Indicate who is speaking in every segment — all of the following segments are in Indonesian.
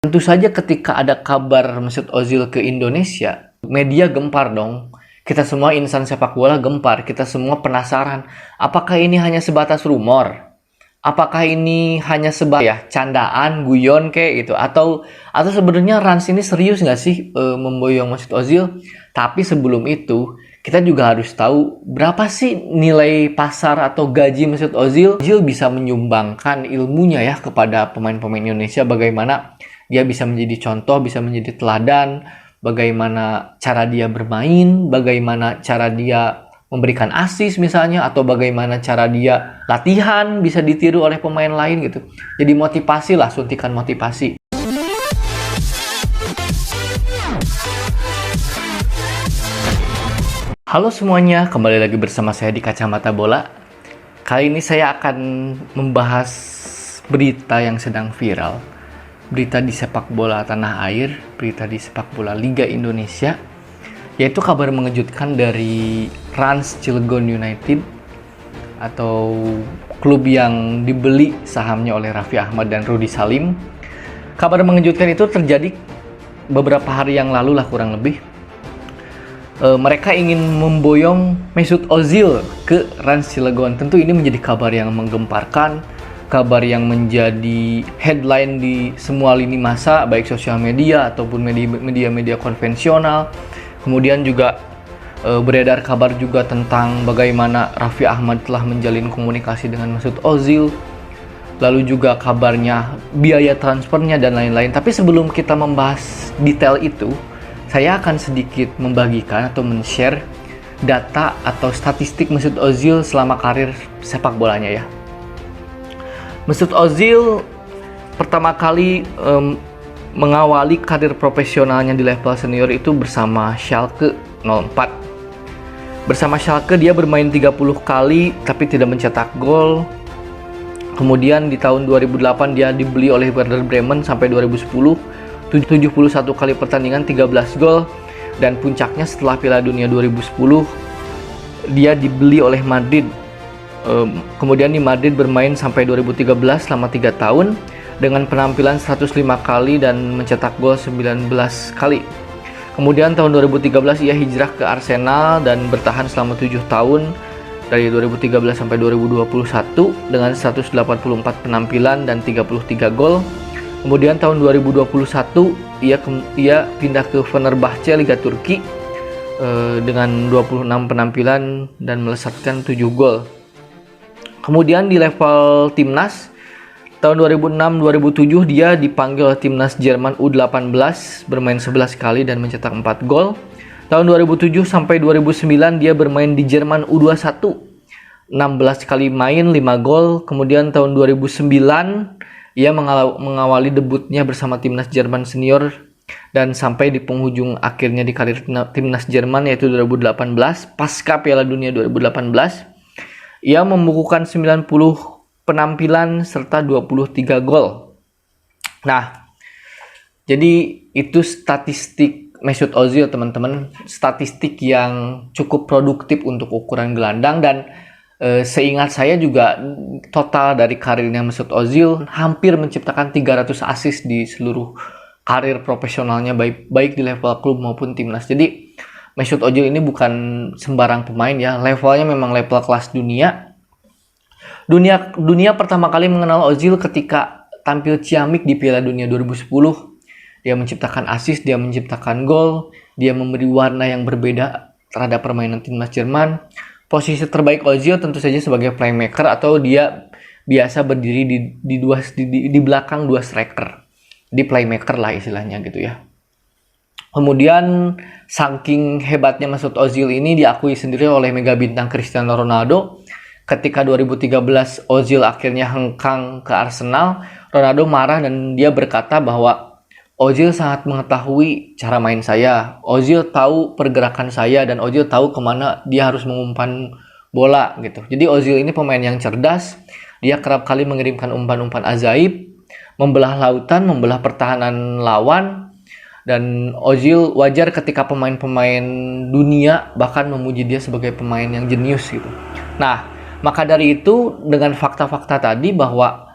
Speaker 1: Tentu saja ketika ada kabar Mesut Ozil ke Indonesia, media gempar dong. Kita semua insan sepak bola gempar, kita semua penasaran. Apakah ini hanya sebatas rumor? Apakah ini hanya sebatas candaan, guyon kayak gitu? Atau sebenarnya Rans ini serius nggak sih memboyong Mesut Ozil? Tapi sebelum itu, kita juga harus tahu berapa sih nilai pasar atau gaji Mesut Ozil. Ozil bisa menyumbangkan ilmunya ya kepada pemain-pemain Indonesia, bagaimana dia bisa menjadi contoh, bisa menjadi teladan, bagaimana cara dia bermain, bagaimana cara dia memberikan assist misalnya, atau bagaimana cara dia latihan bisa ditiru oleh pemain lain gitu. Jadi motivasi lah, suntikan motivasi. Halo semuanya, kembali lagi bersama saya di Kacamata Bola. Kali ini saya akan membahas berita yang sedang viral. Berita di sepak bola tanah air, berita di sepak bola Liga Indonesia, yaitu kabar mengejutkan dari Rans Cilegon United atau klub yang dibeli sahamnya oleh Raffi Ahmad dan Rudy Salim. Kabar mengejutkan itu terjadi beberapa hari yang lalu lah kurang lebih. Mereka ingin memboyong Mesut Ozil ke Rans Cilegon. Tentu ini menjadi kabar yang menggemparkan, kabar yang menjadi headline di semua lini masa, baik sosial media ataupun media-media konvensional. Kemudian juga beredar kabar juga tentang bagaimana Raffi Ahmad telah menjalin komunikasi dengan Mesut Ozil. Lalu juga kabarnya biaya transfernya dan lain-lain. Tapi sebelum kita membahas detail itu, saya akan sedikit membagikan atau men-share data atau statistik Mesut Ozil selama karir sepak bolanya ya. Mesut Ozil pertama kali mengawali karir profesionalnya di level senior itu bersama Schalke 04. Bersama Schalke dia bermain 30 kali tapi tidak mencetak gol. Kemudian di tahun 2008 dia dibeli oleh Werder Bremen sampai 2010, 71 kali pertandingan, 13 gol. Dan puncaknya setelah Piala Dunia 2010 dia dibeli oleh Madrid. Kemudian di Madrid bermain sampai 2013 selama 3 tahun dengan penampilan 105 kali dan mencetak gol 19 kali. Kemudian tahun 2013 ia hijrah ke Arsenal dan bertahan selama 7 tahun dari 2013 sampai 2021 dengan 184 penampilan dan 33 gol. Kemudian tahun 2021 ia pindah ke Fenerbahce Liga Turki dengan 26 penampilan dan melesatkan 7 gol. Kemudian di level timnas tahun 2006-2007 dia dipanggil oleh timnas Jerman U18 bermain 11 kali dan mencetak 4 gol. Tahun 2007 sampai 2009 dia bermain di Jerman U21 16 kali main 5 gol. Kemudian tahun 2009 ia mengawali debutnya bersama timnas Jerman senior dan sampai di penghujung akhirnya di karir timnas Jerman yaitu 2018 pasca Piala Dunia 2018. Ia membukukan 90 penampilan serta 23 gol. Nah, jadi itu statistik Mesut Ozil teman-teman. Statistik yang cukup produktif untuk ukuran gelandang dan seingat saya juga total dari karirnya Mesut Ozil hampir menciptakan 300 assist di seluruh karir profesionalnya baik di level klub maupun timnas. Jadi Mesut Ozil ini bukan sembarang pemain ya, levelnya memang level kelas dunia. Dunia pertama kali mengenal Ozil ketika tampil ciamik di Piala Dunia 2010. Dia menciptakan assist, dia menciptakan gol, dia memberi warna yang berbeda terhadap permainan timnas Jerman. Posisi terbaik Ozil tentu saja sebagai playmaker atau dia biasa berdiri di belakang dua striker. Di playmaker lah istilahnya gitu ya. Kemudian saking hebatnya Mesut Ozil ini diakui sendiri oleh mega bintang Cristiano Ronaldo. Ketika 2013 Ozil akhirnya hengkang ke Arsenal, Ronaldo marah dan dia berkata bahwa Ozil sangat mengetahui cara main saya. Ozil tahu pergerakan saya dan Ozil tahu kemana dia harus mengumpan bola gitu. Jadi Ozil ini pemain yang cerdas. Dia kerap kali mengirimkan umpan-umpan ajaib, membelah lautan, membelah pertahanan lawan. Dan Ozil wajar ketika pemain-pemain dunia bahkan memuji dia sebagai pemain yang jenius gitu. Nah, maka dari itu dengan fakta-fakta tadi bahwa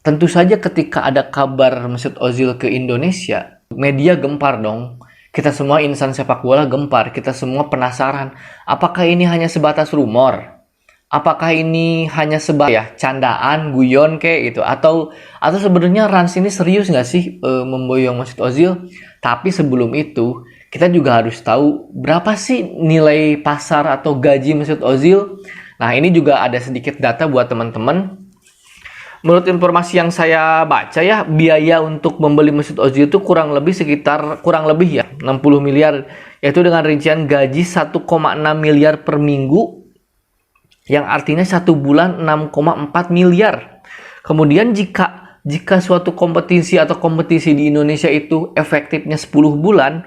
Speaker 1: Tentu saja ketika ada kabar Mesut Ozil ke Indonesia, media gempar dong. Kita semua insan sepak bola gempar, kita semua penasaran. Apakah ini hanya sebatas rumor? Apakah ini hanya sebatas candaan, guyon kayak gitu? Atau sebenarnya Rans ini serius nggak sih memboyong Mesut Ozil? Tapi sebelum itu, kita juga harus tahu berapa sih nilai pasar atau gaji Mesut Ozil. Nah, ini juga ada sedikit data buat teman-teman. Menurut informasi yang saya baca ya, biaya untuk membeli Mesut Ozil itu kurang lebih 60 miliar, yaitu dengan rincian gaji 1,6 miliar per minggu, yang artinya satu bulan 6,4 miliar. Kemudian jika suatu kompetisi di Indonesia itu efektifnya 10 bulan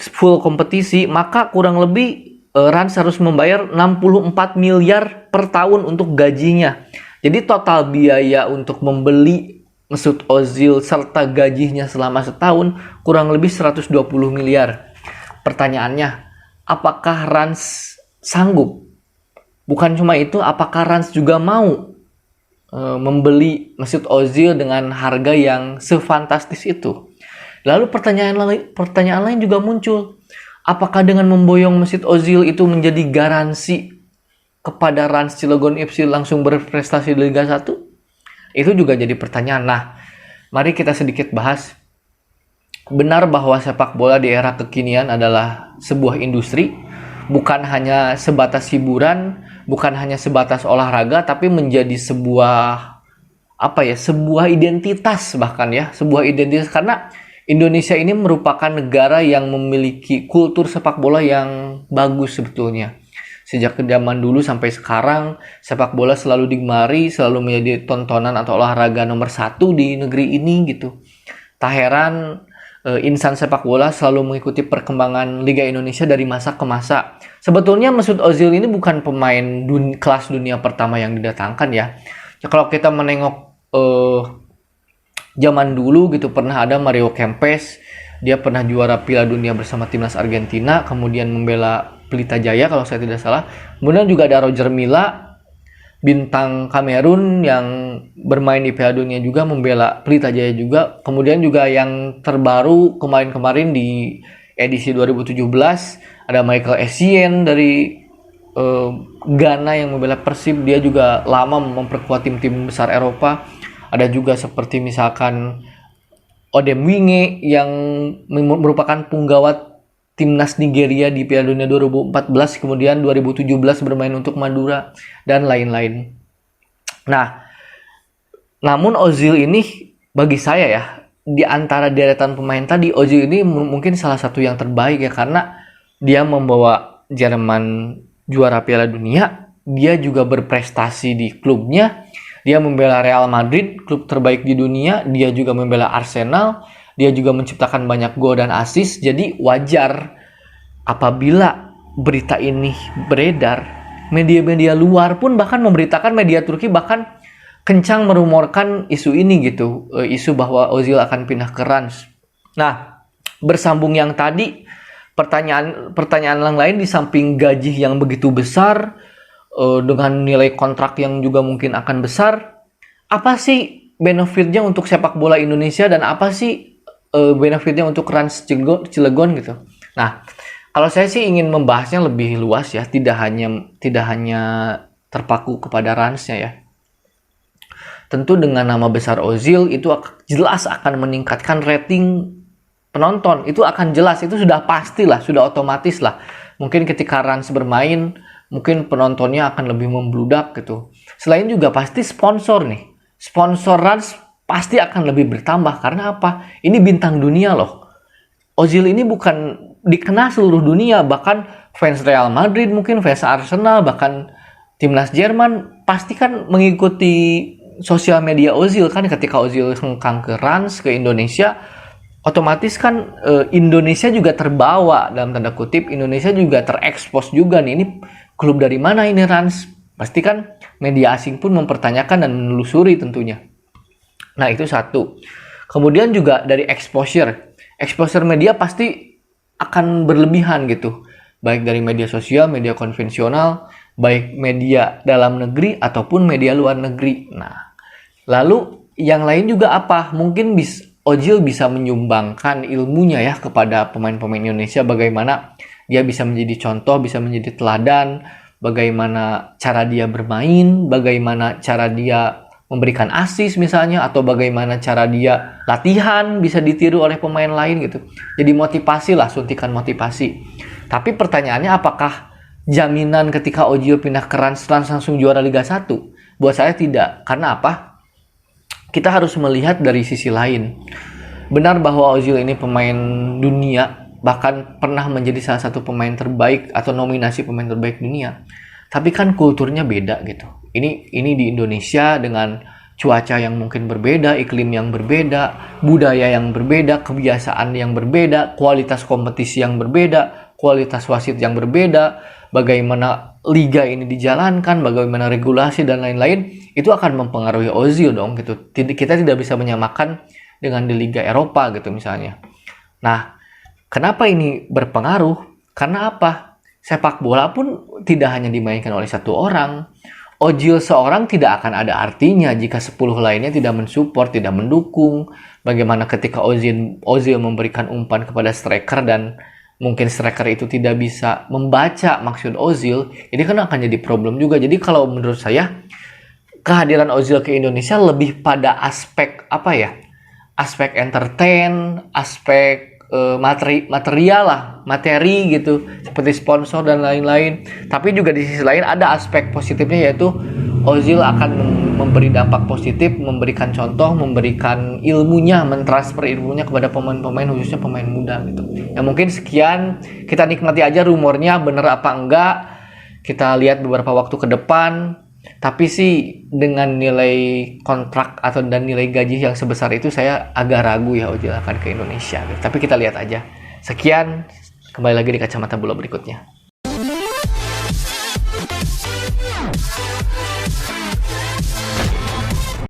Speaker 1: full kompetisi, maka kurang lebih Rans harus membayar 64 miliar per tahun untuk gajinya. Jadi total biaya untuk membeli Mesut Ozil serta gajinya selama setahun kurang lebih 120 miliar. Pertanyaannya, apakah Rans sanggup? Bukan cuma itu, apakah Rans juga mau membeli Mesut Ozil dengan harga yang sefantastis itu? Lalu pertanyaan lain juga muncul. Apakah dengan memboyong Mesut Ozil itu menjadi garansi kepada Rans Cilegon FC langsung berprestasi di Liga 1? Itu juga jadi pertanyaan. Nah, mari kita sedikit bahas. Benar bahwa sepak bola di era kekinian adalah sebuah industri, bukan hanya sebatas hiburan, bukan hanya sebatas olahraga, tapi menjadi sebuah identitas bahkan ya, sebuah identitas, karena Indonesia ini merupakan negara yang memiliki kultur sepak bola yang bagus sebetulnya. Sejak zaman dulu sampai sekarang, sepak bola selalu digemari, selalu menjadi tontonan atau olahraga nomor 1 di negeri ini gitu. Tak heran insan sepak bola selalu mengikuti perkembangan Liga Indonesia dari masa ke masa. Sebetulnya Mesut Ozil ini bukan pemain kelas dunia pertama yang didatangkan ya. Kalau kita menengok zaman dulu gitu, pernah ada Mario Kempes, dia pernah juara Piala Dunia bersama timnas Argentina, kemudian membela Pelita Jaya kalau saya tidak salah. Kemudian juga ada Roger Milla, bintang Kamerun yang bermain di Piala Dunia juga, membela Pelita Jaya juga. Kemudian juga yang terbaru kemarin di edisi 2017 ada Michael Essien dari Ghana yang membela Persib. Dia juga lama memperkuat tim-tim besar Eropa. Ada juga seperti misalkan Odem Winge yang merupakan punggawa timnas Nigeria di Piala Dunia 2014, kemudian 2017 bermain untuk Madura, dan lain-lain. Nah, namun Ozil ini bagi saya ya, di antara deretan pemain tadi, Ozil ini mungkin salah satu yang terbaik ya, karena dia membawa Jerman juara Piala Dunia, dia juga berprestasi di klubnya, dia membela Real Madrid, klub terbaik di dunia, dia juga membela Arsenal, dia juga menciptakan banyak gol dan assist. Jadi wajar apabila berita ini beredar, media-media luar pun bahkan memberitakan, media Turki bahkan kencang merumorkan isu ini gitu, isu bahwa Ozil akan pindah ke Rans. Nah, bersambung yang tadi, pertanyaan lain di samping gaji yang begitu besar, dengan nilai kontrak yang juga mungkin akan besar, apa sih benefitnya untuk sepak bola Indonesia dan apa sih benefitnya untuk Rans Cilegon gitu. Nah, kalau saya sih ingin membahasnya lebih luas ya, tidak hanya terpaku kepada Ransnya ya. Tentu dengan nama besar Ozil itu jelas akan meningkatkan rating penonton. Itu akan jelas, itu sudah pastilah, sudah otomatis lah. Mungkin ketika Rans bermain, mungkin penontonnya akan lebih membludak gitu. Selain juga pasti sponsor nih. Sponsor Rans pasti akan lebih bertambah. Karena apa? Ini bintang dunia loh. Ozil ini bukan dikenal seluruh dunia. Bahkan fans Real Madrid, mungkin fans Arsenal, bahkan timnas Jerman pasti kan mengikuti sosial media Ozil kan. Ketika Ozil hengkang ke Rans, ke Indonesia, otomatis kan Indonesia juga terbawa, dalam tanda kutip Indonesia juga terekspos juga nih, ini klub dari mana ini Rans. Pasti kan media asing pun mempertanyakan dan menelusuri tentunya. Nah, itu satu. Kemudian juga dari exposure media pasti akan berlebihan gitu, baik dari media sosial, media konvensional, baik media dalam negeri ataupun media luar negeri. Nah, lalu yang lain juga apa? Mungkin Ozil bisa menyumbangkan ilmunya ya kepada pemain-pemain Indonesia, bagaimana dia bisa menjadi contoh, bisa menjadi teladan, bagaimana cara dia bermain, bagaimana cara dia memberikan assist misalnya, atau bagaimana cara dia latihan bisa ditiru oleh pemain lain gitu. Jadi motivasi lah, suntikan motivasi. Tapi pertanyaannya, apakah jaminan ketika Ozil pindah ke Rans langsung juara Liga 1? Buat saya tidak. Karena apa? Kita harus melihat dari sisi lain. Benar bahwa Ozil ini pemain dunia, bahkan pernah menjadi salah satu pemain terbaik atau nominasi pemain terbaik dunia. Tapi kan kulturnya beda gitu. Ini di Indonesia dengan cuaca yang mungkin berbeda, iklim yang berbeda, budaya yang berbeda, kebiasaan yang berbeda, kualitas kompetisi yang berbeda, kualitas wasit yang berbeda, bagaimana liga ini dijalankan, bagaimana regulasi dan lain-lain, itu akan mempengaruhi Ozil dong gitu. Kita tidak bisa menyamakan dengan di Liga Eropa gitu misalnya. Nah, kenapa ini berpengaruh? Karena apa? Sepak bola pun tidak hanya dimainkan oleh satu orang. Ozil seorang tidak akan ada artinya jika 10 lainnya tidak mensupport, tidak mendukung. Bagaimana ketika Ozil memberikan umpan kepada striker dan mungkin striker itu tidak bisa membaca maksud Ozil, ini kan akan jadi problem juga. Jadi kalau menurut saya, kehadiran Ozil ke Indonesia lebih pada aspek apa ya? Aspek entertain, aspek material lah, materi gitu, seperti sponsor dan lain-lain. Tapi juga di sisi lain ada aspek positifnya, yaitu Ozil akan memberi dampak positif, memberikan contoh, memberikan ilmunya, mentransfer ilmunya kepada pemain-pemain, khususnya pemain muda gitu. Ya mungkin sekian, kita nikmati aja rumornya bener apa enggak. Kita lihat beberapa waktu ke depan. Tapi sih dengan nilai kontrak atau dan nilai gaji yang sebesar itu, saya agak ragu ya Ozil akan ke Indonesia gitu. Tapi kita lihat aja. Sekian, kembali lagi di Kacamata Bola berikutnya.